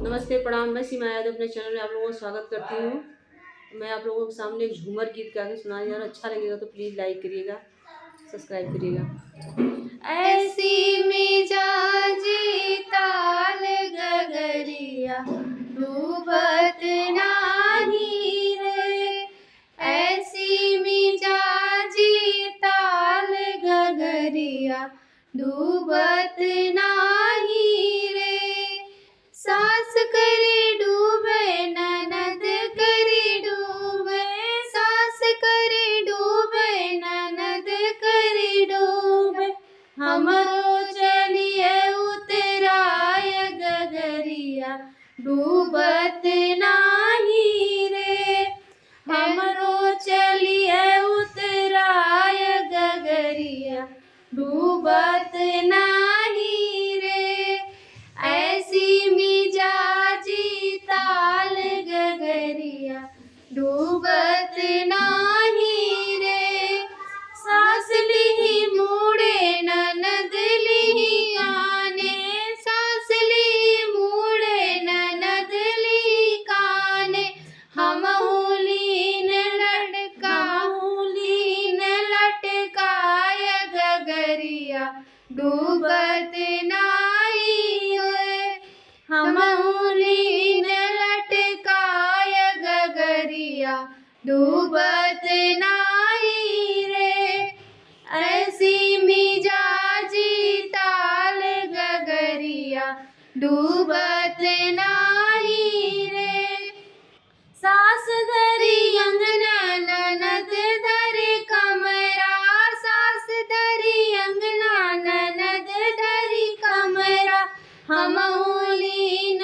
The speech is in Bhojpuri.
नमस्ते प्रणाम। मैं सीमा यादव अपने चैनल में आप लोगों का स्वागत करती हूँ। मैं आप लोगों के सामने एक झूमर गीत गा के सुनाने जा रहा हूँ। अच्छा लगेगा तो प्लीज़ लाइक करिएगा, सब्सक्राइब करिएगा। ऐसी मिजाजी ताल गगरिया डूबत नाही रे, ऐसी मिजाजी ताल गगरिया डूबत नाही रे। सास करे डूबे ननद करे डूबे, सास करे डूबे ननद करे डूबे, हमरो चलिए उतराय गगरिया डूबत नाही रे, हमरो चलिए उतराय गगरिया डूबत नाही रे। ऐसी मिजाजी ताल गगरिया डूबत नाही रे। सास लिही मुड़े ननद लिही आने, सास लिही मुड़े ननद लिही काने, हमहु लीन लटकाय गगरिया डूबत नाही होए, हमहु लीन लटकाय गगरिया डूबत नाही रे। ऐसी मिजाजी ताल गगरिया डूबत नाही।